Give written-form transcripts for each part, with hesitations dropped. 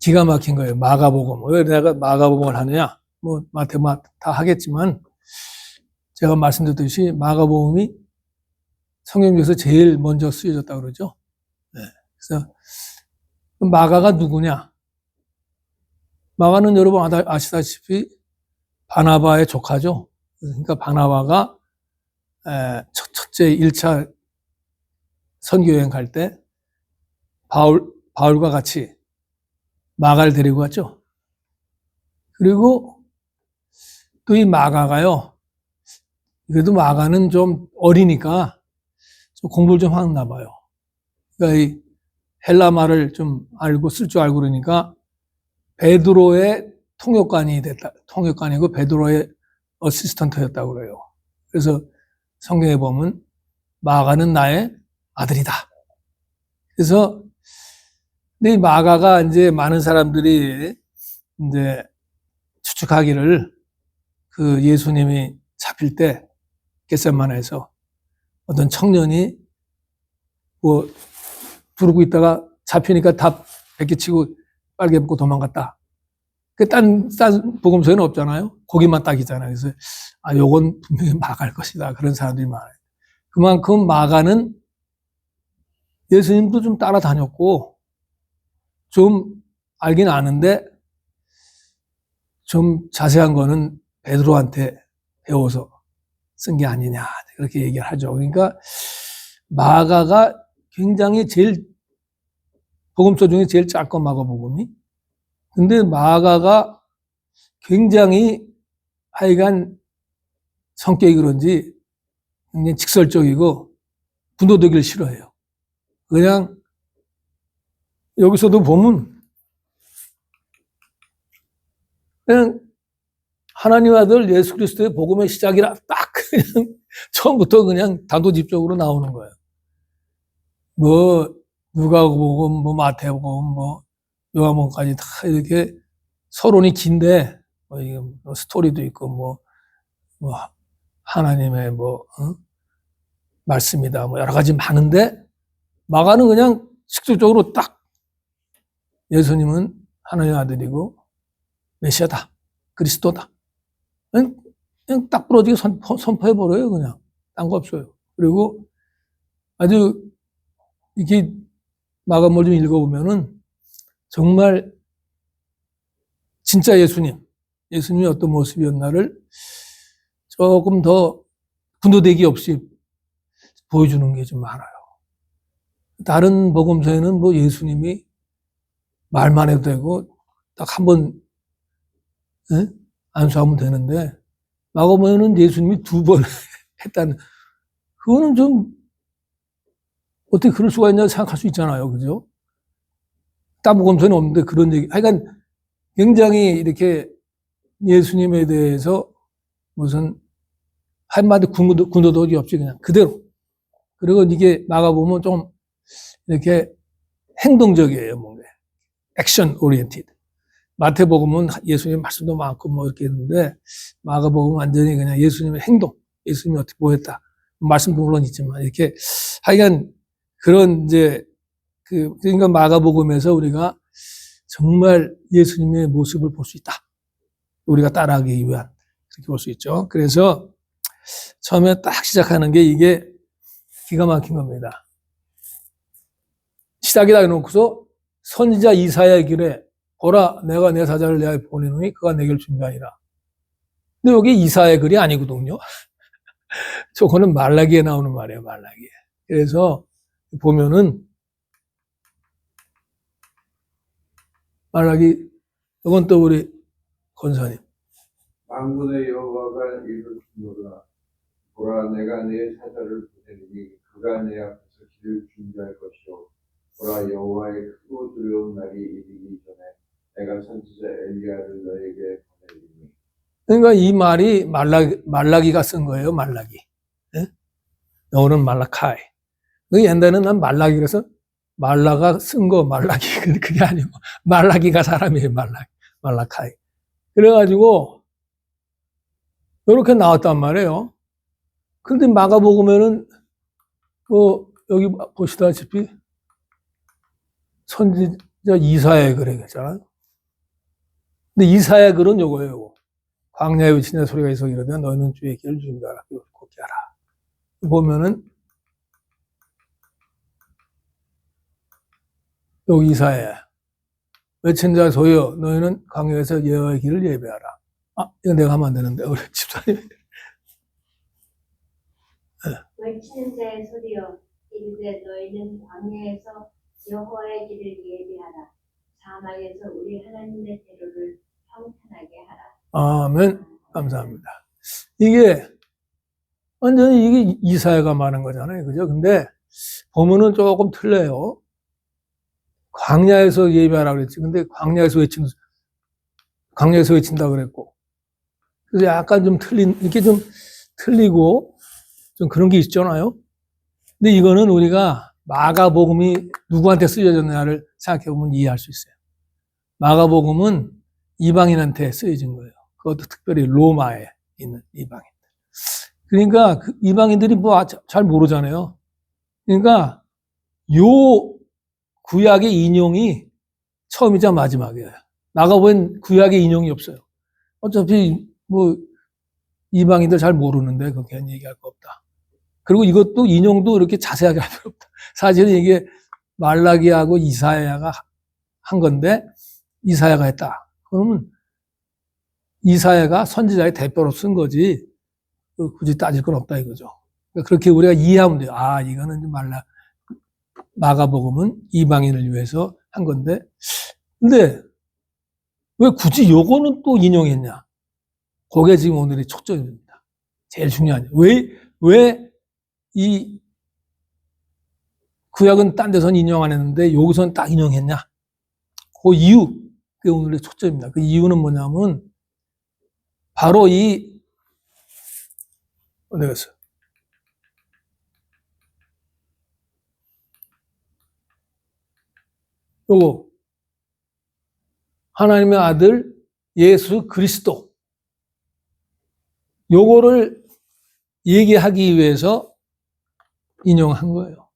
기가 막힌 거예요. 마가복음. 왜 내가 마가복음을 하느냐? 뭐 마태마 다 하겠지만 제가 말씀드렸듯이 마가복음이 성경 중에서 제일 먼저 쓰여졌다고 그러죠. 네. 그래서 마가가 누구냐? 마가는 여러분 아시다시피 바나바의 조카죠. 그러니까 바나바가 첫째 1차 선교여행 갈 때 바울과 같이 마가를 데리고 갔죠. 그리고 또 이 마가가요. 그래도 마가는 좀 어리니까 좀 공부를 좀 하나 봐요. 그러니까 이 헬라 말을 좀 알고 쓸 줄 알고 그러니까 베드로의 통역관이 됐다. 통역관이고 베드로의 어시스턴트였다고 그래요. 그래서 성경에 보면 마가는 나의 아들이다. 그래서 근데 이 마가가 이제 많은 사람들이 이제 추측하기를 그 예수님이 잡힐 때 겟세마네에서 어떤 청년이 뭐 부르고 있다가 잡히니까 다 베끼치고 빨개 입고 도망갔다. 딴 복음서에는 없잖아요. 거기만 딱 있잖아요. 그래서 요건 분명히 마가일 것이다. 그런 사람들이 많아요. 그만큼 마가는 예수님도 좀 따라다녔고 좀 알긴 아는데 좀 자세한 거는 베드로한테 배워서 쓴 게 아니냐 그렇게 얘기를 하죠. 그러니까 마가가 굉장히 제일 복음서 중에 제일 짧고 마가복음이 근데 마가가 굉장히 하여간 성격이 그런지 굉장히 직설적이고 분도되기를 싫어해요. 그냥 여기서도 보면 그냥 하나님 아들 예수 그리스도의 복음의 시작이라 딱 그냥 처음부터 그냥 단도직입적으로 나오는 거예요. 뭐 누가복음, 뭐 마태복음, 뭐 요한복음까지 다 이렇게 서론이 긴데 뭐 이게 뭐 스토리도 있고 뭐 하나님의 말씀이다 뭐 여러 가지 많은데 마가는 그냥 직접적으로 딱 예수님은 하나님의 아들이고 메시아다 그리스도다 그냥 딱 부러지게 선포해버려요. 그냥 딴 거 없어요. 그리고 아주 이렇게 마가복음을 좀 읽어보면은 정말 진짜 예수님이 어떤 모습이었나를 조금 더 분도대기 없이 보여주는 게 좀 많아요. 다른 복음서에는 뭐 예수님이 말만 해도 되고 딱 한 번 안수하면 되는데 마가복음에는 예수님이 2번 했다는 그거는 좀 어떻게 그럴 수가 있냐 생각할 수 있잖아요. 그죠? 딴 복음서는 없는데 그런 얘기 하여간 굉장히 이렇게 예수님에 대해서 무슨 한마디 군더더기 없이 그냥 그대로 그리고 이게 마가복음은 좀 이렇게 행동적이에요. 뭔가 액션 오리엔티드. 마태복음은 예수님 말씀도 많고 뭐 이렇게 했는데 마가복음은 완전히 그냥 예수님의 행동, 예수님이 어떻게 보였다. 말씀도 물론 있지만 이렇게 하여간 그런 이제 그러니까 마가복음에서 우리가 정말 예수님의 모습을 볼 수 있다. 우리가 따라하기 위한 그렇게 볼 수 있죠. 그래서 처음에 딱 시작하는 게 이게 기가 막힌 겁니다. 시작이다 해놓고서 선지자 이사야의 길에 보라 내가 내 사자를 내 앞에 보내노니 그가 내게를 준비하니라. 근데 여기 이사야의 글이 아니거든요. 저거는 말라기에 나오는 말이에요. 말라기에. 그래서 보면은 말라기 이건 또 우리 권사님 만군의 여호와가 이르시노라 보라 내가 내 사자를 보내니 그가 내 앞에서 길을 준비할 것이요 보라 여호와의 크고 두려운 날이 이르기 전에 내가 선지자 엘리야를 너에게 보내리니. 그러니까 이 말이 말라기가 쓴 거예요. 말라기. 네? 영어는 말라카이. 옛날에는 난 말라기 그래서 말라가 쓴 거 말라기 그게 아니고 말라기가 사람이에요. 말라카이. 그래가지고 이렇게 나왔단 말이에요. 그런데 마가복음에는 여기 보시다시피 선지자 이사야의 글에 있잖아요. 근데 이사야 글은 요거예요. 요거. 광야에 외치는 소리가 있어 이러되 너희는 주의 길을 준비하라. 곱게 하라. 보면은 여기 이사야. 외친 자 소여 너희는 광야에서 여호와의 길을 예배하라. 아, 이거 내가 하면 안 되는데 우리 집사님. 외치는 자의 소리여 이르되 너희는 광야에서 여호와의 길을 예비하라. 사막에서 우리 하나님의 대로를 평탄하게 하라. 아멘. 감사합니다. 이게 완전히 이게 이사야가 말한 거잖아요. 그죠? 근데 보면은 조금 틀려요. 광야에서 예배하라 그랬지. 근데 광야에서 외친다 그랬고. 그래서 약간 좀 이렇게 좀 틀리고 좀 그런 게 있잖아요. 근데 이거는 우리가 마가복음이 누구한테 쓰여졌냐를 생각해보면 이해할 수 있어요. 마가복음은 이방인한테 쓰여진 거예요. 그것도 특별히 로마에 있는 이방인들. 그러니까 그 이방인들이 뭐 잘 모르잖아요. 그러니까 요 구약의 인용이 처음이자 마지막이에요. 마가복음엔 구약의 인용이 없어요. 어차피 뭐 이방인들 잘 모르는데 그렇게 얘기할 거 없다. 그리고 이것도 인용도 이렇게 자세하게 할 필요 없다. 사실은 이게 말라기하고 이사야가 한 건데 이사야가 했다. 그러면 이사야가 선지자의 대표로 쓴 거지 굳이 따질 건 없다 이거죠. 그러니까 그렇게 우리가 이해하면 돼요. 아, 이거는 마가복음은 이방인을 위해서 한 건데 근데 왜 굳이 요거는 또 인용했냐? 그게 지금 오늘의 초점입니다. 제일 중요한. 왜 이 구약은 딴 데서는 인용 안 했는데 여기서는 딱 인용했냐? 그 이유, 그게 오늘의 초점입니다. 그 이유는 뭐냐면 바로 어디 갔어요? 요거 하나님의 아들 예수 그리스도 요거를 얘기하기 위해서 인용한 거예요.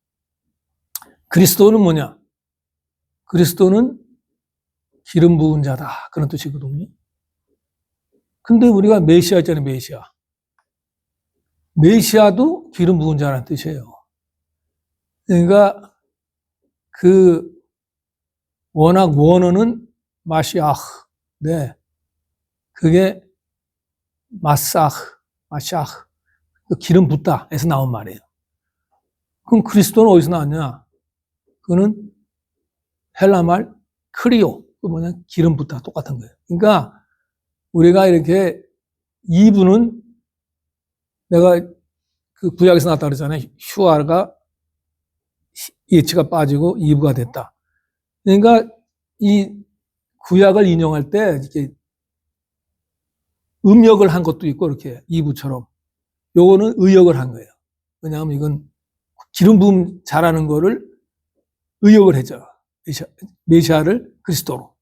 그리스도는 뭐냐? 그리스도는 기름 부은 자다. 그런 뜻이거든요. 근데 우리가 메시아 있잖아요, 메시아. 메시아도 기름 부은 자라는 뜻이에요. 그러니까 워낙 원어는 마시아흐. 네. 그게 마시아흐. 기름 붓다. 에서 나온 말이에요. 그럼 그리스도는 어디서 나왔냐? 그거는 헬라말 크리오. 그 뭐냐? 기름 붓다. 똑같은 거예요. 그러니까 우리가 이렇게 이브는 내가 그 구약에서 나왔다 그랬잖아요. 슈아가 예치가 빠지고 이브가 됐다. 그러니까 이 구약을 인용할 때 이렇게 음역을 한 것도 있고 이렇게 이브처럼 요거는 의역을 한 거예요. 왜냐하면 이건 기름 부음 잘하는 거를 의역을 했죠. 메시아를 그리스도로.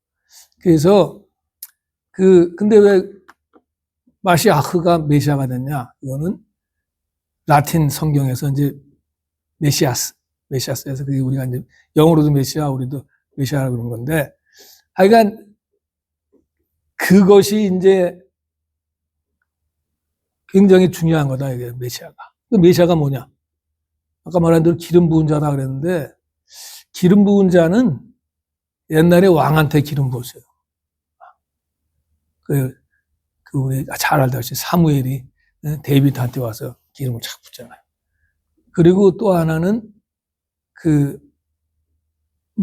그래서 근데 왜 마시아흐가 메시아가 됐냐? 이거는 라틴 성경에서 이제 메시아스에서 그게 우리가 이제 영어로도 메시아, 우리도 메시아라고 그런 건데 하여간 그것이 이제 굉장히 중요한 거다, 이게 메시아가. 그 메시아가 뭐냐? 아까 말한 대로 기름 부은 자다 그랬는데 기름 부은 자는 옛날에 왕한테 기름 부었어요. 우리 잘 알다시피 사무엘이 데이비드한테 와서 기름을 착 붓잖아요. 그리고 또 하나는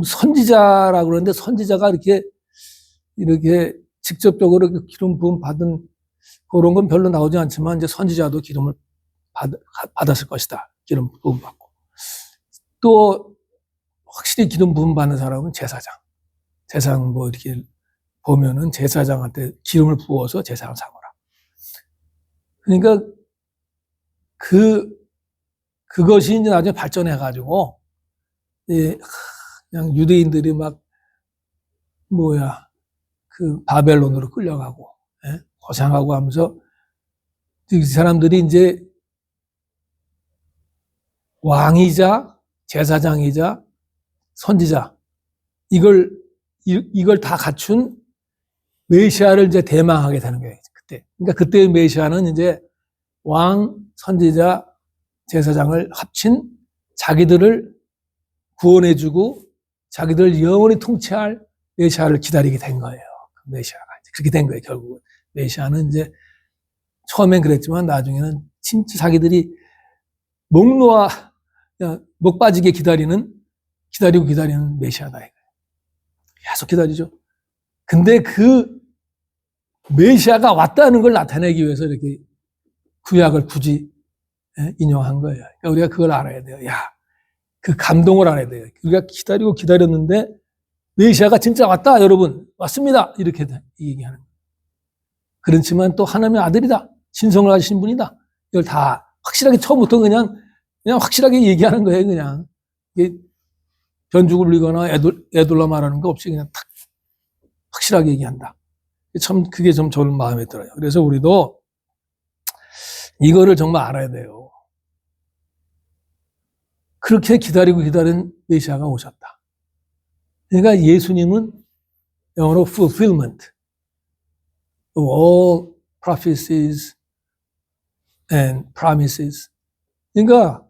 선지자라고 그러는데 선지자가 이렇게 직접적으로 기름 부음 받은 그런 건 별로 나오지 않지만 이제 선지자도 기름을 받았을 것이다. 기름 부음 받고. 또 확실히 기름 부음 받는 사람은 제사장. 제사장 뭐 이렇게 보면은 제사장한테 기름을 부어서 제사장 삼으라. 그러니까 그것이 이제 나중에 발전해가지고 그냥 유대인들이 막 바벨론으로 끌려가고 고생하고 하면서 이 사람들이 이제 왕이자 제사장이자 선지자 이걸 다 갖춘 메시아를 이제 대망하게 되는 거예요. 그때. 그러니까 그때의 메시아는 이제 왕, 선지자, 제사장을 합친 자기들을 구원해주고 자기들 영원히 통치할 메시아를 기다리게 된 거예요. 그 메시아가 그렇게 된 거예요. 결국은 메시아는 이제 처음엔 그랬지만 나중에는 진짜 자기들이 목 놓아 목 빠지게 기다리고 기다리는 메시아다 이거예요. 계속 기다리죠. 근데 그 메시아가 왔다는 걸 나타내기 위해서 이렇게 구약을 굳이 인용한 거예요. 그러니까 우리가 그걸 알아야 돼요. 그 감동을 알아야 돼요. 우리가 기다리고 기다렸는데 메시아가 진짜 왔다, 여러분. 왔습니다. 이렇게 얘기하는 거예요. 그렇지만 또 하나님의 아들이다. 신성을 가지신 분이다. 이걸 다 확실하게 처음부터 그냥 확실하게 얘기하는 거예요. 그냥 변죽을 울리거나 애둘러 말하는 거 없이 그냥 탁 확실하게 얘기한다. 참 그게 좀 저는 마음에 들어요. 그래서 우리도 이거를 정말 알아야 돼요. 그렇게 기다리고 기다린 메시아가 오셨다. 그러니까 예수님은 영어로 fulfillment of all prophecies and promises. 그러니까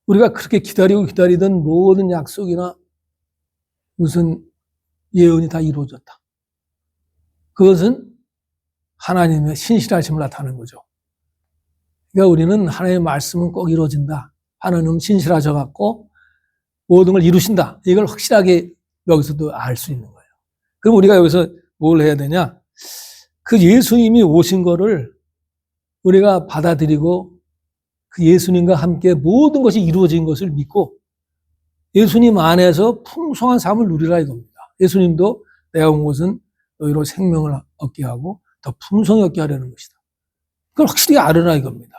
우리가 그렇게 기다리고 기다리던 모든 약속이나 무슨 예언이 다 이루어졌다. 그것은 하나님의 신실하심을 나타내는 거죠. 그러니까 우리는 하나님의 말씀은 꼭 이루어진다. 하나님은 신실하셔갖고 모든 걸 이루신다. 이걸 확실하게 여기서도 알 수 있는 거예요. 그럼 우리가 여기서 뭘 해야 되냐? 그 예수님이 오신 거를 우리가 받아들이고 그 예수님과 함께 모든 것이 이루어진 것을 믿고 예수님 안에서 풍성한 삶을 누리라 이겁니다. 예수님도 내가 온 것은 너희로 생명을 얻게 하고 더 풍성히 얻게 하려는 것이다. 그걸 확실히 알으라 이겁니다.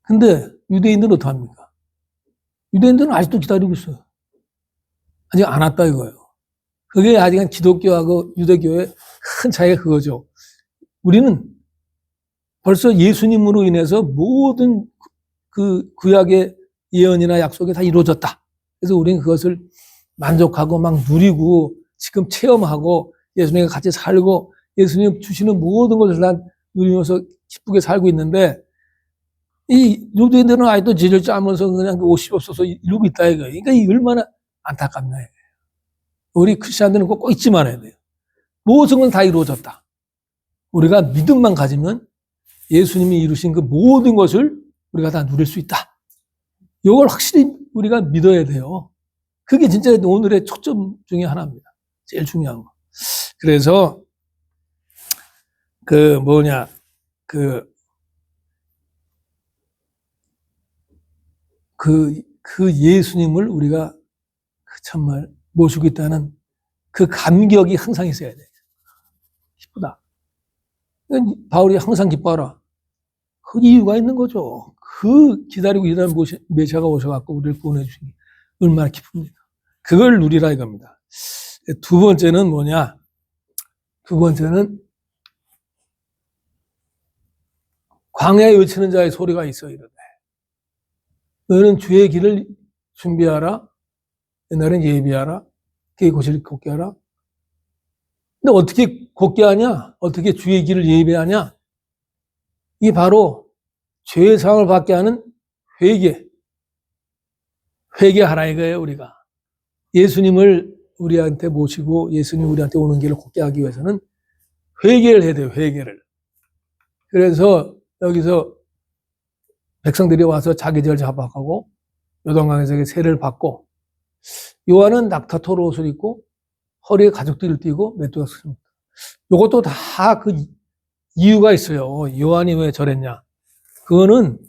근데 유대인들은 어떡합니까? 유대인들은 아직도 기다리고 있어요. 아직 안 왔다 이거예요. 그게 아직은 기독교하고 유대교의 큰 차이가 그거죠. 우리는 벌써 예수님으로 인해서 모든 그 구약의 예언이나 약속이 다 이루어졌다. 그래서 우리는 그것을 만족하고 막 누리고 지금 체험하고 예수님과 같이 살고 예수님 주시는 모든 것을 다 누리면서 기쁘게 살고 있는데 이 유대인들은 아직도 죄를 짜면서 그냥 옷이 없어서 이러고 있다 이거예요. 그러니까 이 얼마나 안타깝나 이거예요. 우리 크리스천들은 꼭 잊지 말아야 돼요. 모든 건 다 이루어졌다. 우리가 믿음만 가지면 예수님이 이루신 그 모든 것을 우리가 다 누릴 수 있다. 이걸 확실히 우리가 믿어야 돼요. 그게 진짜 오늘의 초점 중에 하나입니다. 제일 중요한 거. 그래서 그 예수님을 우리가 정말 모시고 있다는 그 감격이 항상 있어야 돼. 기쁘다. 바울이 항상 기뻐하라. 그 이유가 있는 거죠. 그 기다리고 기다리는 메시아가 오셔갖고 우리를 구원해 주신 게 얼마나 기쁩니까? 그걸 누리라 이겁니다. 두 번째는 뭐냐? 두 번째는 광야에 외치는 자의 소리가 있어 이르되 너희는 주의 길을 준비하라. 옛날엔 예비하라. 그의 고시를 걷게 하라. 근데 어떻게 걷게 하냐? 어떻게 주의 길을 예비하냐? 이게 바로 죄의 상을 받게 하는 회개하라 이거예요, 우리가. 예수님을 우리한테 모시고 예수님 우리한테 오는 길을 걷게 하기 위해서는 회개를 해야 돼요, 회개를. 그래서 여기서 백성들이 와서 자기들 잡아가고 요단강에서 세례를 받고 요한은 낙타토로 옷을 입고 허리에 가죽띠를 띠고 메뚜기가 씁니다. 요것도 다 그 이유가 있어요. 요한이 왜 저랬냐? 그거는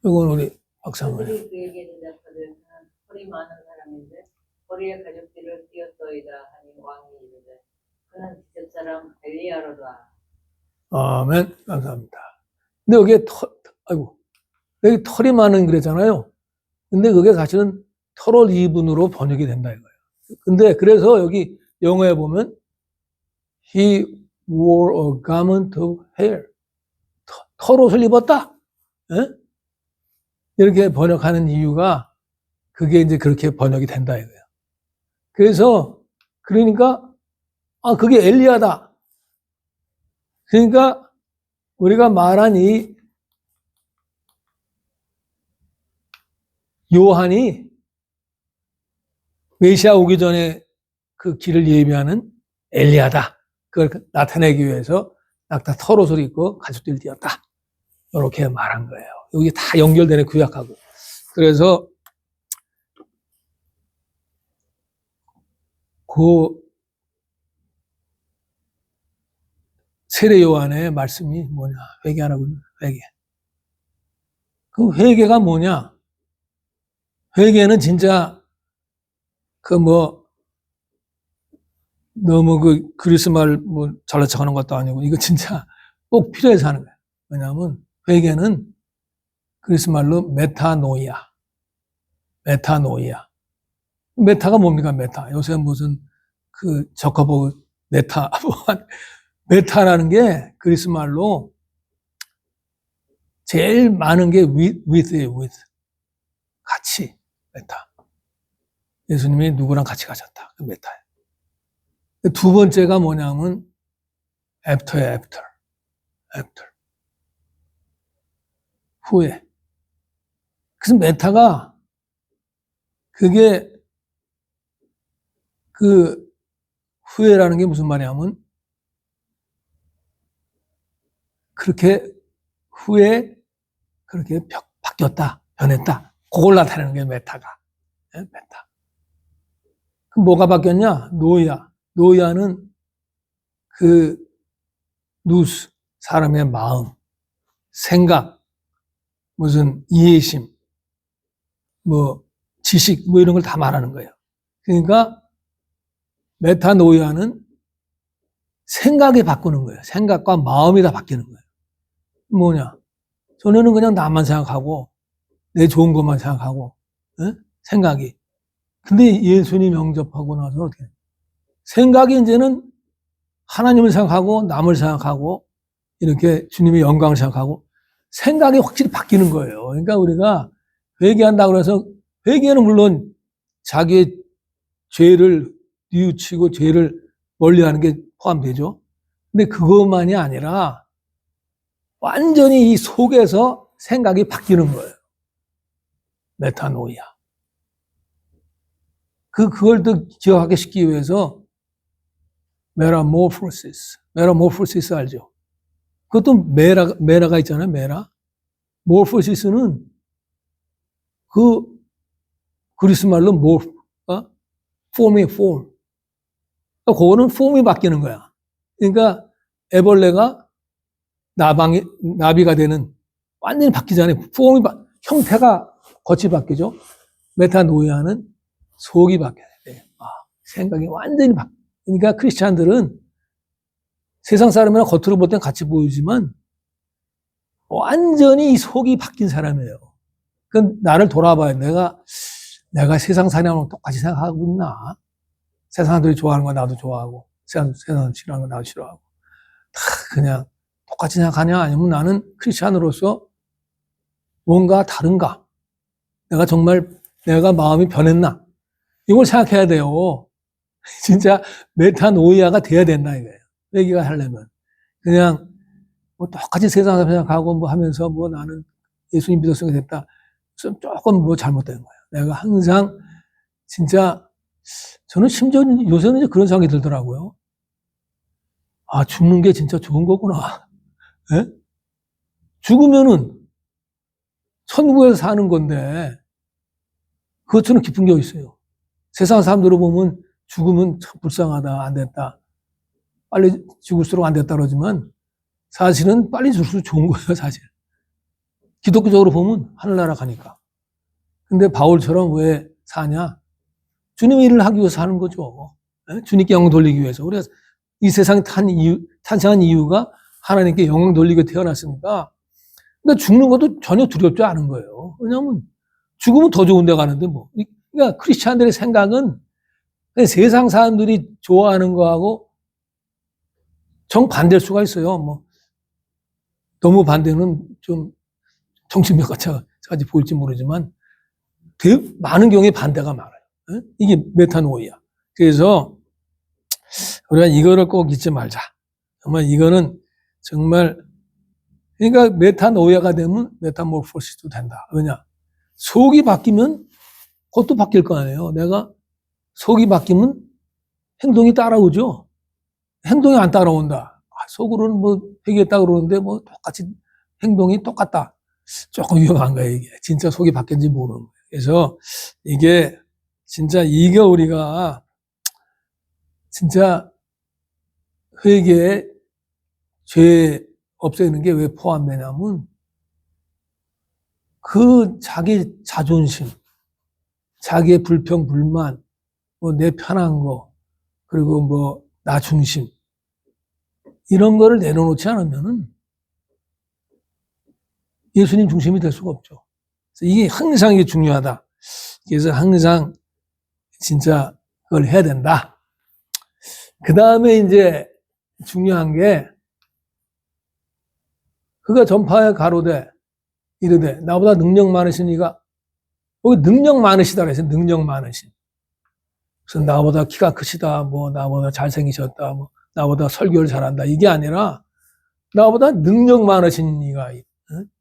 이건 우리 박사님. 그들이 그에게 대답하되 허리 많은 사람인데 허리에 가죽띠를 띄었더이다 하니 왕이 이르되 그는 기슭 사람 엘리야로다. 아멘. 감사합니다. 근데 여기에 여기 털이 많은 그랬잖아요. 근데 그게 사실은 털옷 이분으로 번역이 된다 이거예요. 근데 그래서 여기 영어에 보면 He wore a garment of hair. 털옷을 입었다. 예? 이렇게 번역하는 이유가 그게 이제 그렇게 번역이 된다 이거예요. 그래서 그러니까 그게 엘리야다. 그러니까 우리가 말한 이 요한이 메시아 오기 전에 그 길을 예비하는 엘리야다. 그걸 나타내기 위해서 낙타 털옷을 입고 가죽띠를 띄었다. 이렇게 말한 거예요. 여기 다 연결되네, 구약하고. 그래서 그 세례 요한의 말씀이 뭐냐? 회개하라고, 회개. 그 회개가 뭐냐? 회개는 진짜 너무 그리스 말 잘난 척하는 것도 아니고 이거 진짜 꼭 필요해서 하는 거예요. 왜냐하면 회개는 그리스 말로 메타노이아. 메타노이아. 메타가 뭡니까, 메타? 요새 무슨 저커버그 메타. 메타라는 게 그리스 말로 제일 많은 게 with예요, with. 같이, 메타. 예수님이 누구랑 같이 가셨다. 그 메타예요. 두 번째가 뭐냐면 after예요, after. 후에. 그래서 메타가 그게 후회라는 게 무슨 말이냐면 그렇게 후에 그렇게 바뀌었다, 변했다. 그걸 나타내는 게 메타가. 네? 메타. 그럼 뭐가 바뀌었냐? 노이아. 노이아는 누스, 사람의 마음, 생각, 무슨 이해심, 지식, 이런 걸 다 말하는 거예요. 그러니까 메타노이아는 생각이 바꾸는 거예요. 생각과 마음이 다 바뀌는 거예요. 뭐냐? 전에는 그냥 나만 생각하고 내 좋은 것만 생각하고 생각이. 근데 예수님 영접하고 나서 어떻게 해요? 생각이 이제는 하나님을 생각하고 남을 생각하고 이렇게 주님의 영광을 생각하고 생각이 확실히 바뀌는 거예요. 그러니까 우리가 회개한다고 해서 회개는 물론 자기의 죄를 뉘우치고 죄를 멀리하는 게 포함되죠. 근데 그것만이 아니라 완전히 이 속에서 생각이 바뀌는 거예요. 메타노이아. 그걸 또 기억하게 시키기 위해서 메라모포시스 알죠? 그것도 메라가 있잖아요, 메라. 모포시스는 그리스 말로 폼이에요, 폼. 그거는 폼이 바뀌는 거야. 그러니까 애벌레가 나비가 되는 완전히 바뀌잖아요. 형태가 겉이 바뀌죠. 메타노이아는 속이 바뀌어야 돼요. 생각이 완전히 바뀌어요. 그러니까 크리스찬들은 세상 사람이랑 겉으로 볼 땐 같이 보이지만 완전히 속이 바뀐 사람이에요. 그건 나를 돌아봐요. 내가 세상 사람하고 똑같이 생각하고 있나? 세상 사람들이 좋아하는 거 나도 좋아하고 세상 싫어하는 거 나도 싫어하고 다 그냥 똑같이 생각하냐? 아니면 나는 크리스찬으로서 뭔가 다른가? 내가 마음이 변했나? 이걸 생각해야 돼요. 진짜 메타노이아가 돼야 된다 이거예요. 회개가 하려면. 그냥 똑같이 세상 사람 생각하고 하면서 나는 예수님 믿었으니까 됐다. 조금 잘못된 거예요. 내가 항상 진짜 저는 심지어 요새는 이제 그런 생각이 들더라고요. 죽는 게 진짜 좋은 거구나. 예? 죽으면은 천국에서 사는 건데 그것처럼 기쁜 게 어디 있어요. 세상 사람들을 보면 죽으면 참 불쌍하다, 안 됐다. 빨리 죽을수록 안 됐다 그러지만 사실은 빨리 죽을수록 좋은 거예요, 사실. 기독교적으로 보면 하늘나라 가니까. 근데 바울처럼 왜 사냐? 주님의 일을 하기 위해서 사는 거죠. 주님께 영광 돌리기 위해서. 우리가 이 세상에 탄생한 이유가 하나님께 영광 돌리게 태어났으니까. 그러니까 죽는 것도 전혀 두렵지 않은 거예요. 왜냐하면 죽으면 더 좋은 데 가는데 뭐. 그러니까 크리스찬들의 생각은 세상 사람들이 좋아하는 거하고 정반대일 수가 있어요. 너무 반대는 좀 정신몇 가지 보일지 모르지만 되게 많은 경우에 반대가 많아요. 이게 메타노이아. 그래서 우리가 이거를 꼭 잊지 말자. 정말 이거는 정말 그러니까 메타노이아가 되면 메타모르포시스도 된다. 왜냐? 속이 바뀌면 그것도 바뀔 거 아니에요. 내가 속이 바뀌면 행동이 따라오죠. 행동이 안 따라온다. 속으로는 뭐 회개했다 그러는데 뭐 똑같이 행동이 똑같다. 조금 위험한 거예요, 이게. 진짜 속이 바뀌었는지 모르는 거예요. 그래서 이게 진짜 이게 우리가 진짜 회개에 죄 없애는 게 왜 포함되냐면 그 자기 자존심, 자기의 불평, 불만, 뭐 내 편한 거, 그리고 뭐 나 중심 이런 거를 내려놓지 않으면은 예수님 중심이 될 수가 없죠. 그래서 이게 항상 이게 중요하다. 그래서 항상 진짜 그걸 해야 된다. 그 다음에 이제 중요한 게 그가 전파에 가로되 이르되 나보다 능력 많으신 이가 여기 능력 많으시다 그래서 능력 많으신. 그래서 나보다 키가 크시다, 뭐 나보다 잘생기셨다, 뭐 나보다 설교를 잘한다 이게 아니라 나보다 능력 많으신 이가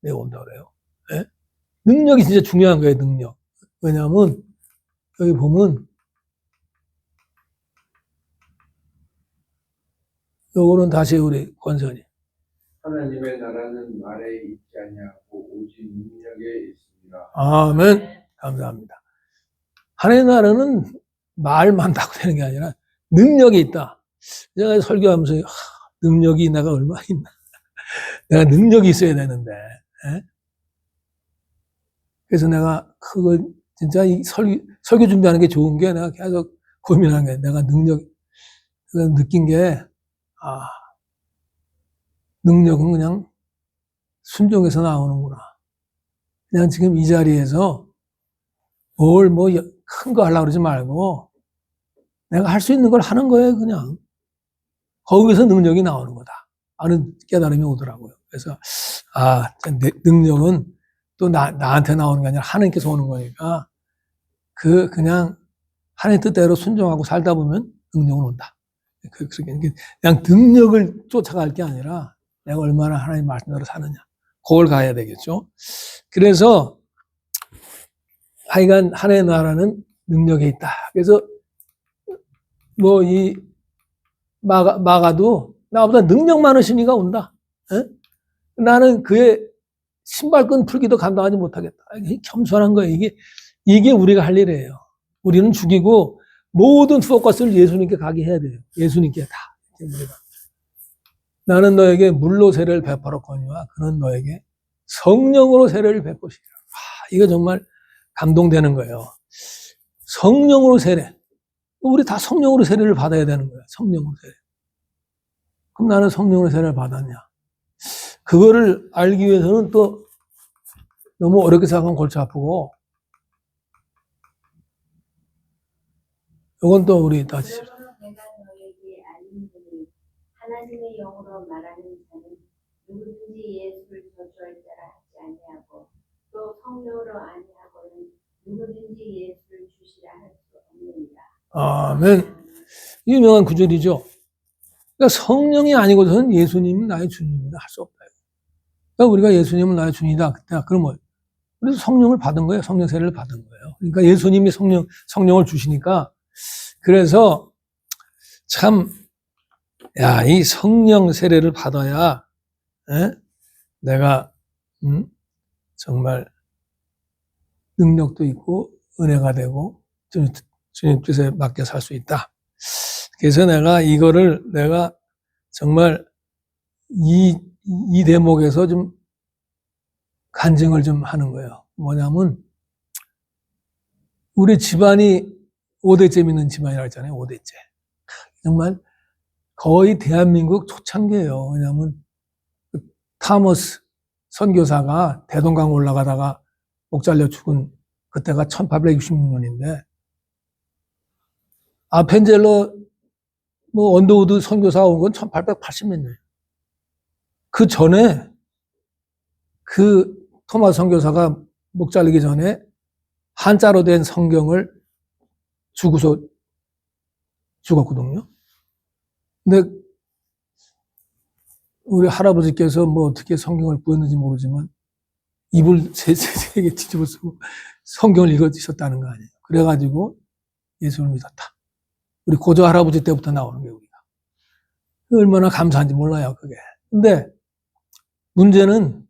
내온다 그래요. 네? 능력이 진짜 중요한 거예요, 능력. 왜냐하면 여기 보면 요거는 다시 우리 권선이 하나님의 나라는 말에 있지 아니하고 오직 능력에 있습니다. 아멘. 감사합니다. 하나님의 나라는 말 많다고 되는 게 아니라 능력이 있다. 제가 설교하면서 능력이 내가 얼마나 있나. 내가 능력이 있어야 되는데. 에? 그래서 내가 그거 진짜 이 설교 준비하는 게 좋은 게 내가 계속 고민하는 게 내가 내가 느낀 게 능력은 그냥 순종해서 나오는구나. 그냥 지금 이 자리에서 뭘 뭐 큰 거 하려고 그러지 말고 내가 할 수 있는 걸 하는 거예요, 그냥. 거기서 능력이 나오는 거다. 하는 깨달음이 오더라고요. 그래서, 능력은 또 나한테 나오는 게 아니라 하나님께서 오는 거니까 그냥 하나님 뜻대로 순종하고 살다 보면 능력은 온다. 그냥 능력을 쫓아갈 게 아니라 내가 얼마나 하나님 말씀대로 사느냐. 그걸 가야 되겠죠. 그래서 하여간 하나님의 나라는 능력에 있다. 그래서 뭐 이 마가도 나보다 능력 많으신 이가 온다. 에? 나는 그의 신발끈 풀기도 감당하지 못하겠다. 겸손한 거예요. 이게 우리가 할 일이에요. 우리는 죽이고 모든 포커스를 예수님께 가게 해야 돼요. 예수님께 다. 나는 너에게 물로 세례를 베풀었거니와 그는 너에게 성령으로 세례를 베푸시리라. 이거 정말 감동되는 거예요. 성령으로 세례. 우리 다 성령으로 세례를 받아야 되는 거예요. 성령으로 세례. 그럼 나는 성령으로 세례를 받았냐? 그거를 알기 위해서는 또 너무 어렵게 생각하면 골치 아프고 이건 또 우리 다시 그러므로 내가 너에게 알리노니 하나님의 영으로 말하는 자는 누구든지 예수를 저주할 자라 하지 아니하고 또 성령으로 아니하고는 누구든지 예수를 주시라 할 수 없느니라. 아멘. 유명한 구절이죠. 그러니까 성령이 아니고서는 예수님은 나의 주님이다 할 수 없다. 그러니까 우리가 예수님은 나의 주님이다. 그럼 뭐? 그래서 성령을 받은 거예요. 성령 세례를 받은 거예요. 그러니까 예수님이 성령을 주시니까 그래서 참, 이 성령 세례를 받아야, 내가, 정말 능력도 있고, 은혜가 되고, 주님 뜻에 맞게 살 수 있다. 그래서 내가 정말 이 대목에서 좀 간증을 좀 하는 거예요. 뭐냐면, 우리 집안이 5대째 믿는 집안이라고 했잖아요. 5대째. 정말 거의 대한민국 초창기예요. 왜냐하면 타머스 선교사가 대동강 올라가다가 목 잘려 죽은 그때가 1866년인데 아펜젤러 언더우드 선교사가 온 건 1880몇 년이에요. 그 전에 그 토마스 선교사가 목 잘리기 전에 한자로 된 성경을 주고서 죽었거든요. 근데 우리 할아버지께서 뭐 어떻게 성경을 구했는지 모르지만 입을 세 개 뒤집어 쓰고 성경을 읽어주셨다는 거 아니에요. 그래가지고 예수를 믿었다. 우리 고조 할아버지 때부터 나오는 게 우리가. 얼마나 감사한지 몰라요, 그게. 근데 문제는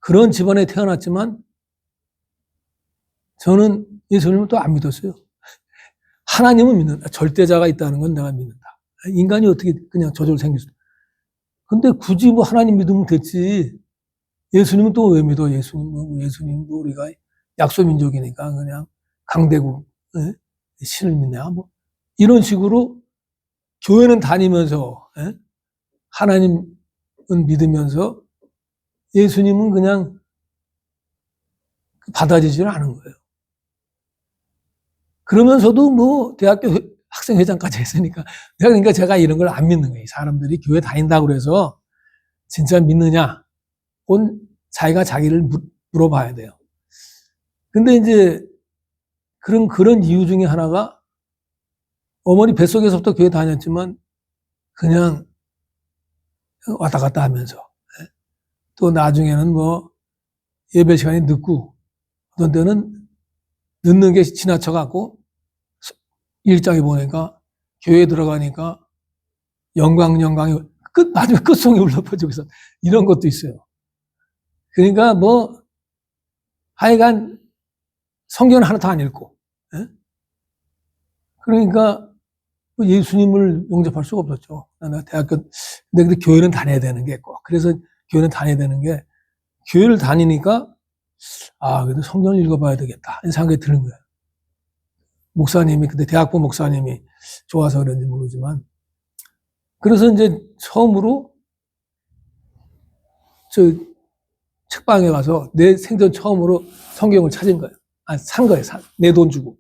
그런 집안에 태어났지만 저는 예수님을 또 안 믿었어요. 하나님은 믿는다. 절대자가 있다는 건 내가 믿는다. 인간이 어떻게 그냥 저절로 생겼어. 근데 굳이 뭐 하나님 믿으면 됐지. 예수님은 또 왜 믿어? 예수님도 우리가 약소민족이니까 그냥 강대국, 신을 믿냐? 뭐. 이런 식으로 교회는 다니면서, 하나님은 믿으면서 예수님은 그냥 받아들이지를 않은 거예요. 그러면서도 뭐 대학교 학생회장까지 했으니까 그러니까 제가 이런 걸 안 믿는 거예요. 사람들이 교회 다닌다고 그래서 진짜 믿느냐? 그건 자기가 자기를 물어봐야 돼요. 근데 이제 그런 이유 중에 하나가 어머니 뱃속에서부터 교회 다녔지만 그냥 왔다 갔다 하면서 또 나중에는 뭐 예배 시간이 늦고 어떤 때는 늦는 게 지나쳐갖고 일장에 보니까 교회에 들어가니까 영광이 마지막 끝송이 울려퍼지고 있어. 이런 것도 있어요. 그러니까 뭐 하여간 성경은 하나도 안 읽고, 그러니까 예수님을 용접할 수가 없었죠. 내가 근데 교회는 다녀야 되는 게 꼭. 그래서 교회는 다녀야 되는 게 교회를 다니니까 그래도 성경을 읽어봐야 되겠다 이런 생각이 드는 거예요. 목사님이 그때 대학부 목사님이 좋아서 그런지 모르지만 그래서 이제 처음으로 저 책방에 가서 내 생전 처음으로 성경을 찾은 거예요. 산 거예요. 내 돈 주고.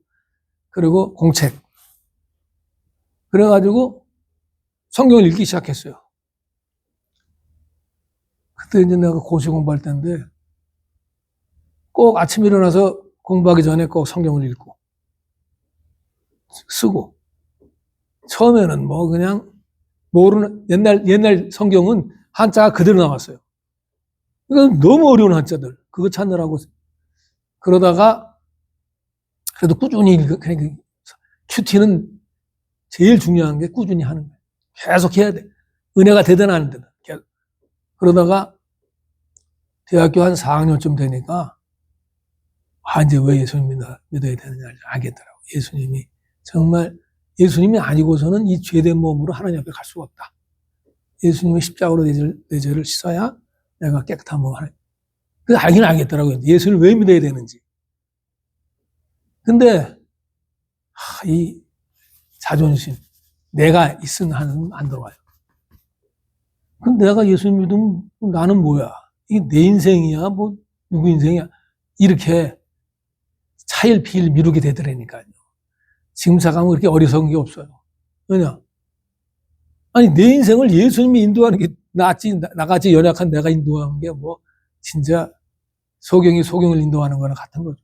그리고 공책. 그래가지고 성경을 읽기 시작했어요. 그때 이제 내가 고시 공부할 때인데 꼭 아침에 일어나서 공부하기 전에 꼭 성경을 읽고 쓰고 처음에는 뭐 그냥 모르는 옛날 성경은 한자가 그대로 나왔어요. 그러니까 너무 어려운 한자들 그거 찾느라고 그러다가 그래도 꾸준히 그러니까 큐티는 제일 중요한 게 꾸준히 하는 거예요. 계속 해야 돼. 은혜가 되든 안 되든. 그러다가 대학교 한 4학년쯤 되니까 이제 왜 예수님 믿어야 되느냐를 알겠더라고. 예수님이 아니고서는 이 죄된 몸으로 하나님 앞에 갈 수가 없다. 예수님이 십자가로 내 죄를 씻어야 내가 깨끗한 몸을 하는. 그래서 알긴 알겠더라고요. 예수를 왜 믿어야 되는지. 근데 이 자존심, 내가 있은 한은 안 들어와요. 근데 내가 예수님 믿으면 나는 뭐야? 이게 내 인생이야? 뭐 누구 인생이야? 이렇게 차일피일 미루게 되더라니까요. 지금 생각하면 그렇게 어리석은 게 없어요. 왜냐? 아니 내 인생을 예수님이 인도하는 게 낫지 나같이 연약한 내가 인도하는 게 뭐 진짜 소경이 소경을 인도하는 거나 같은 거죠.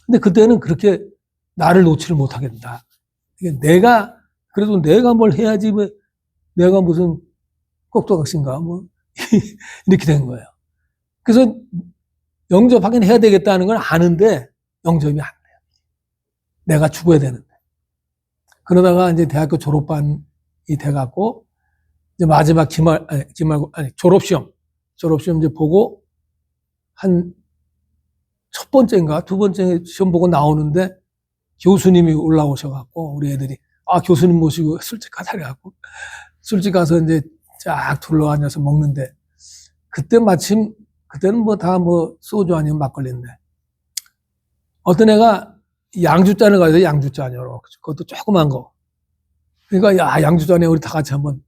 근데 그때는 그렇게 나를 놓지를 못하겠다. 그래도 내가 뭘 해야지 왜 내가 무슨 꼭두각시인가 뭐 이렇게 된 거예요. 그래서 영접하긴 해야 되겠다는 걸 아는데 영접이 안 돼요. 내가 죽어야 되는데. 그러다가 이제 대학교 졸업반이 돼갖고 이제 마지막 졸업시험 이제 보고 첫 번째인가 두 번째 시험 보고 나오는데 교수님이 올라오셔갖고 우리 애들이 교수님 모시고 술집 가자 그래갖고 술집 가서 이제 쫙 둘러앉아서 먹는데 그때 마침 그때는 뭐 다 소주 아니면 막걸리인데 어떤 애가 양주잔을 가져서 양주잔으로 그것도 조그만 거 그러니까 양주잔에 우리 다 같이 한번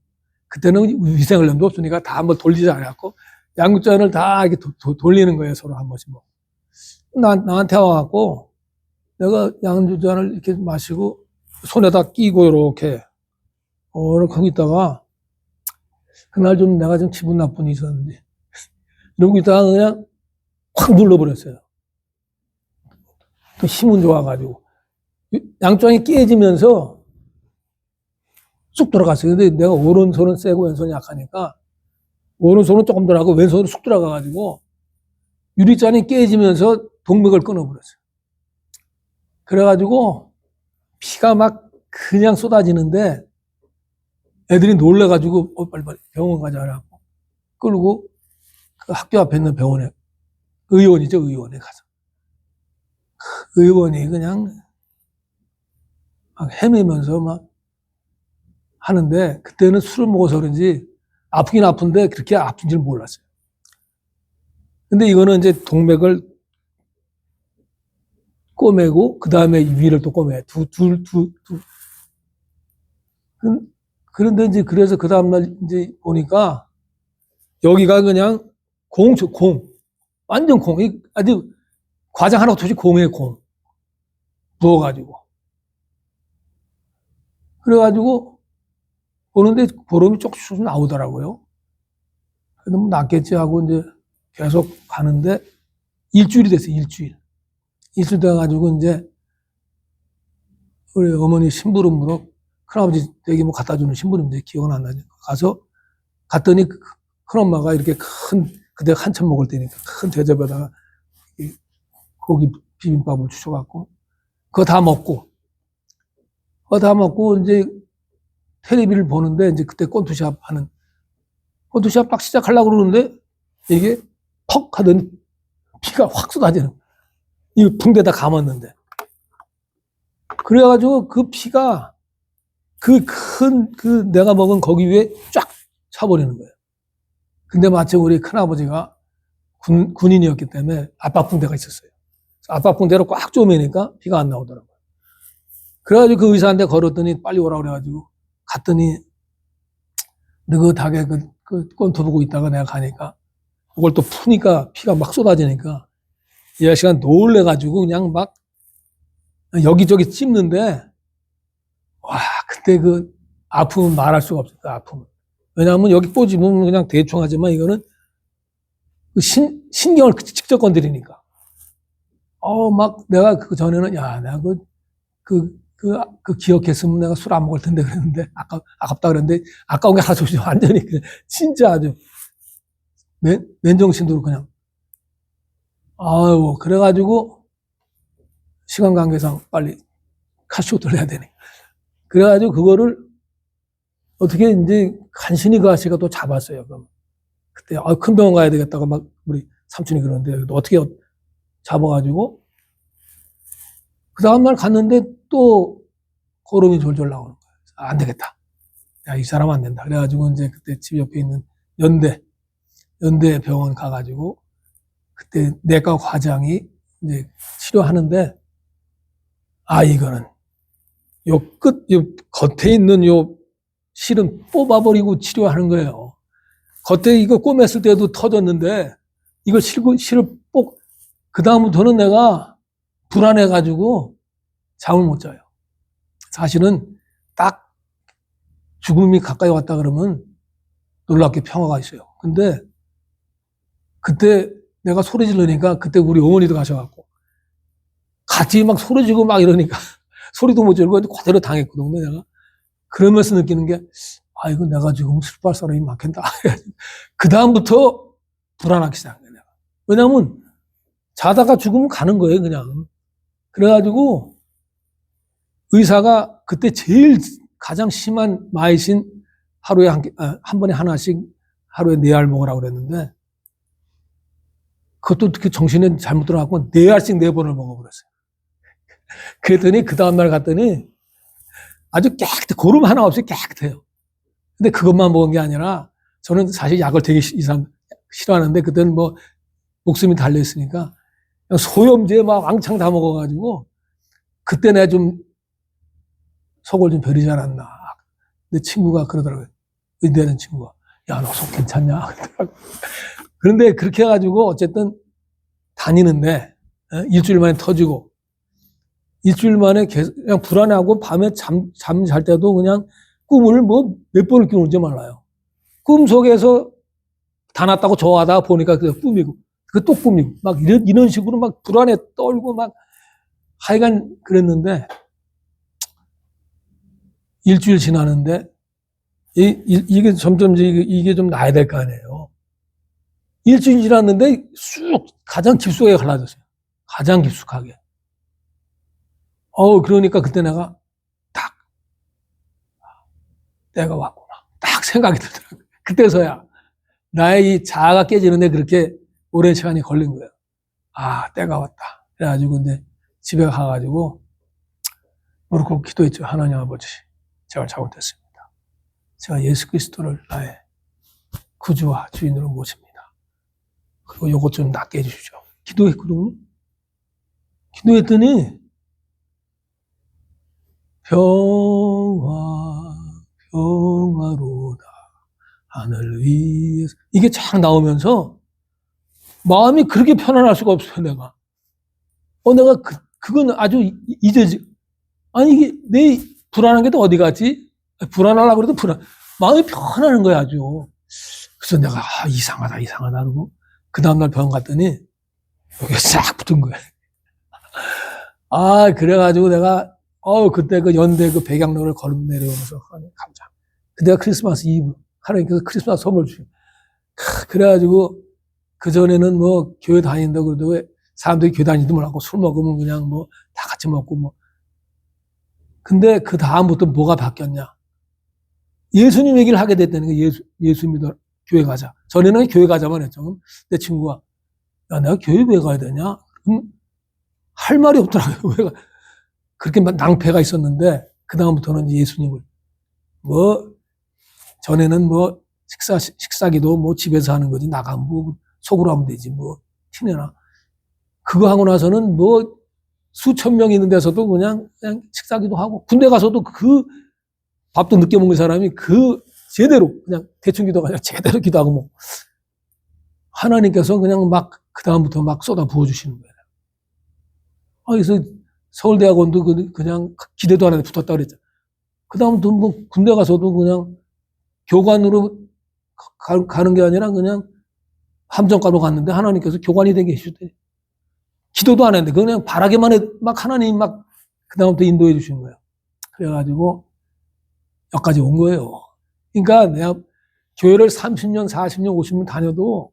그때는 위생을 도 없으니까 다 한번 돌리자 그래갖고 양주잔을 다 이렇게 돌리는 거예요. 서로 한 번씩 뭐. 나한테 와갖고 내가 양주잔을 이렇게 마시고 손에다 끼고 이렇게 하고 있다가 그날 좀 내가 좀 기분 나쁜 일이 있었는데 이러고 있다가 그냥 확 눌러버렸어요. 또 힘은 좋아가지고 양쪽이 깨지면서 쑥 들어갔어요. 근데 내가 오른손은 세고 왼손이 약하니까 오른손은 조금 들어가고 왼손은 쑥 들어가가지고 유리잔이 깨지면서 동맥을 끊어버렸어요. 그래가지고 피가 막 그냥 쏟아지는데 애들이 놀래가지고 빨리 병원 가자 그래갖고 끌고 그 학교 앞에 있는 병원에 의원이죠. 의원에 가서 의원이 그냥 막 헤매면서 막 하는데 그때는 술을 먹어서 그런지 아프긴 아픈데 그렇게 아픈 줄 몰랐어요. 근데 이거는 이제 동맥을 꼬매고 그 다음에 위를 또 꼬매 둘. 그런데 이제 그래서 그 다음날 이제 보니까 여기가 그냥 공 완전 공 아주 과장 하나 없이 공에 공 부어가지고 그래가지고 보는데 보름이 조금씩 나오더라고요. 그래도 뭐 낫겠지 하고 이제 계속 가는데 일주일이 됐어요. 일주일 돼가지고 이제 우리 어머니 심부름으로 큰아버지 댁에 뭐 갖다 주는 심부름인데 기억은 안 나니까 가서 갔더니 큰엄마가 이렇게 그때 한참 먹을 때니까 큰 대접에다가 고기 비빔밥을 주셔갖고 그거 다 먹고 이제 텔레비를 보는데 이제 그때 권투샵 딱 시작하려고 그러는데 이게 퍽 하더니 피가 확 쏟아지는 이 붕대다 감았는데 그래가지고 그 피가 그 내가 먹은 거기 위에 쫙 차버리는 거예요. 근데 마침 우리 큰아버지가 군인이었기 때문에 압박붕대가 있었어요. 압박붕대로 꽉 쪼매니까 피가 안 나오더라고요. 그래가지고 그 의사한테 걸었더니 빨리 오라고 그래가지고 갔더니 느긋하게 그 권투 보고 있다가 내가 가니까 그걸 또 푸니까 피가 막 쏟아지니까 이 아저씨가 놀래가지고 그냥 막 여기저기 찝는데 와 그때 그 아픔은 말할 수가 없어요. 그 아픔은. 왜냐하면 여기 꼬집으면 그냥 대충 하지만 이거는 그 신경을 직접 건드리니까. 막 내가 그 전에는 야 내가 그 기억했으면 내가 술 안 먹을 텐데 그랬는데 아깝다 그랬는데 아까운 게 하나도 없이 완전히 진짜 아주 맨정신으로 그냥 그래가지고 시간 관계상 빨리 카시오를 해야 되네. 그래가지고 그거를 어떻게 이제 간신히 그 아저씨가 또 잡았어요. 그럼 그때 큰 병원 가야 되겠다고 막 우리 삼촌이 그러는데 어떻게 잡아가지고 그 다음날 갔는데 또 고름이 졸졸 나오는 거예요. 안 되겠다. 야, 이 사람 안 된다. 그래가지고 이제 그때 집 옆에 있는 연대 병원 가가지고 그때 내과 과장이 이제 치료하는데 이거는 요 겉에 있는 요 실은 뽑아버리고 치료하는 거예요. 겉에 이거 꼬맸을 때도 터졌는데 이걸 실을 그 다음부터는 내가 불안해가지고 잠을 못 자요. 사실은 딱 죽음이 가까이 왔다 그러면 놀랍게 평화가 있어요. 근데 그때 내가 소리 지르니까 그때 우리 어머니도 가셔갖고 같이 막 소리 지르고 막 이러니까 소리도 못 지르고 그대로 당했거든요. 내가 그러면서 느끼는 게 이거 내가 지금 슬퍼할 사람이 많겠다. 그 다음부터 불안하기 시작한 거예요. 왜냐하면 자다가 죽으면 가는 거예요, 그냥. 그래가지고 의사가 그때 제일 가장 심한 마이신 하루에 한 번에 하나씩 하루에 4알 먹으라고 그랬는데 그것도 어떻게 정신에 잘못 들어갖고 4알씩 4번을 먹어버렸어요. 그랬더니 그 다음날 갔더니 아주 깨끗해. 고름 하나 없이 깨끗해요. 근데 그것만 먹은 게 아니라 저는 사실 약을 되게 싫어하는데 그때는 뭐 목숨이 달려있으니까 소염제 막 왕창 다 먹어가지고 그때 내가 좀 속을 좀 버리지 않았나. 내 친구가 그러더라고요. 의대하는 친구가. 야, 너 속 괜찮냐? 그런데 그렇게 해가지고 어쨌든 다니는데 일주일 만에 터지고 일주일 만에 계속 그냥 불안해하고 밤에 잠 잘 때도 그냥 꿈을 뭐 몇 번을 꾸는지 몰라요. 꿈 속에서 다 났다고 좋아하다가 보니까 그게 꿈이고 그 또 꿈이고 막 이런 식으로 막 불안해 떨고 막 하여간 그랬는데 일주일 지나는데 이게 점점 이게 좀 나야 될 거 아니에요. 일주일 지났는데 쑥 가장 깊숙하게 갈라졌어요. 가장 깊숙하게. 그러니까 그때 내가 딱 때가 왔구나. 딱 생각이 들더라고요. 그때서야 나의 이 자아가 깨지는데 그렇게 오랜 시간이 걸린 거예요. 때가 왔다. 그래가지고 근데 집에 가가지고 무릎 꿇고 기도했죠. 하나님 아버지, 제가 잘못했습니다. 제가 예수 그리스도를 나의 구주와 주인으로 모십니다. 그리고 요것 좀 낫게 해주시죠. 기도했거든요. 기도했더니 평화로다 하늘 위에서 이게 쫙 나오면서 마음이 그렇게 편안할 수가 없어요. 내가 내가 그건 아주 이제지. 아니 이게 내 불안한 게 또 어디 갔지? 불안하려고 그래도 마음이 편안한 거야 아주. 그래서 내가 이상하다 그러고 그 다음날 병원 갔더니 여기 싹 붙은 거야. 그래가지고 내가 그때 그 연대 그 백양로를 걸음 내려오면서 하나님 감사. 그때가 크리스마스 이브. 하나님께서 크리스마스 선물 주신. 그래가지고 그 전에는 뭐 교회 다닌다고 그래도 왜 사람들이 교회 다니지도 못하고 술 먹으면 그냥 뭐 다 같이 먹고 뭐. 근데 그 다음부터 뭐가 바뀌었냐? 예수님 얘기를 하게 됐다는 거예요. 예수 믿어 교회 가자. 전에는 교회 가자만 했죠. 그럼 내 친구가 야 내가 교회 왜 가야 되냐? 그럼 할 말이 없더라고요. 왜 그렇게 낭패가 있었는데 그 다음부터는 예수님을 전에는 식사기도 집에서 하는 거지 나가면 속으로 하면 되지 티내나 그거 하고 나서는 수천 명 있는 데서도 그냥 식사기도 하고 군대 가서도 그 밥도 늦게 먹는 사람이 제대로 그냥 대충 기도가 아니라 제대로 기도하고 하나님께서 그냥 그 다음부터 쏟아 부어주시는 거예요. 그래서 서울대학원도 그냥 기대도 안 하는데 붙었다 그랬죠. 그 다음부터 군대 가서도 그냥 교관으로 가는 게 아니라 그냥 함정가로 갔는데 하나님께서 교관이 되게 해주셨대. 기도도 안 했는데 그냥 바라기만 해 하나님 그 다음부터 인도해 주신 거예요. 그래가지고 여기까지 온 거예요. 그러니까 내가 교회를 30년, 40년, 50년 다녀도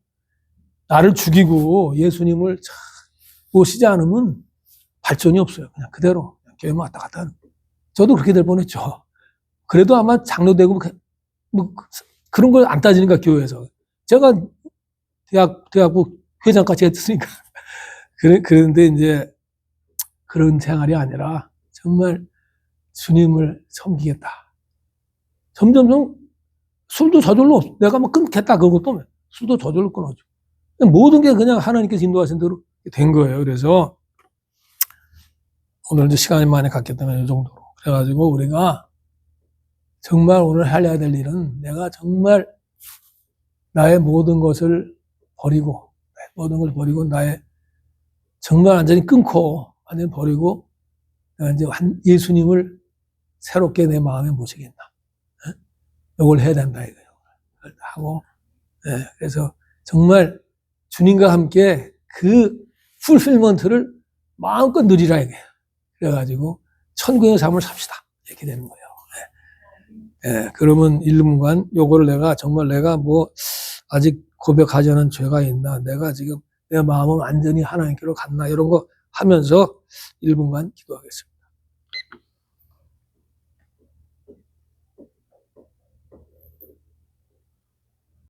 나를 죽이고 예수님을 모시지 않으면 발전이 없어요. 그냥 그대로 교회만 왔다 갔다 하는. 저도 그렇게 될 뻔했죠. 그래도 아마 장로되고 그런 걸 안 따지니까 교회에서. 제가 대학부 회장까지 했으니까. 그런데 이제 그런 생활이 아니라 정말 주님을 섬기겠다. 점점 술도 저절로 내가 끊겠다 그것도 술도 저절로 끊어줘. 모든 게 그냥 하나님께서 인도하신 대로 된 거예요. 그래서 오늘도 시간이 많이 갔기 때문에 이 정도로. 그래가지고 우리가 정말 오늘 해야 될 일은 내가 정말 나의 모든 것을 버리고 나의 정말 완전히 끊고 완전히 버리고 내가 이제 예수님을 새롭게 내 마음에 모시겠다. 이걸 해야 된다 이거예요. 하고 그래서 정말 주님과 함께 그 풀필먼트를 마음껏 누리라 이거예요. 그래가지고 천국의 삶을 삽시다 이렇게 되는 거예요. 그러면 1분간 요거를 내가 아직 고백하지 않은 죄가 있나, 내가 지금 내 마음은 완전히 하나님께로 갔나 이런 거 하면서 1분간 기도하겠습니다.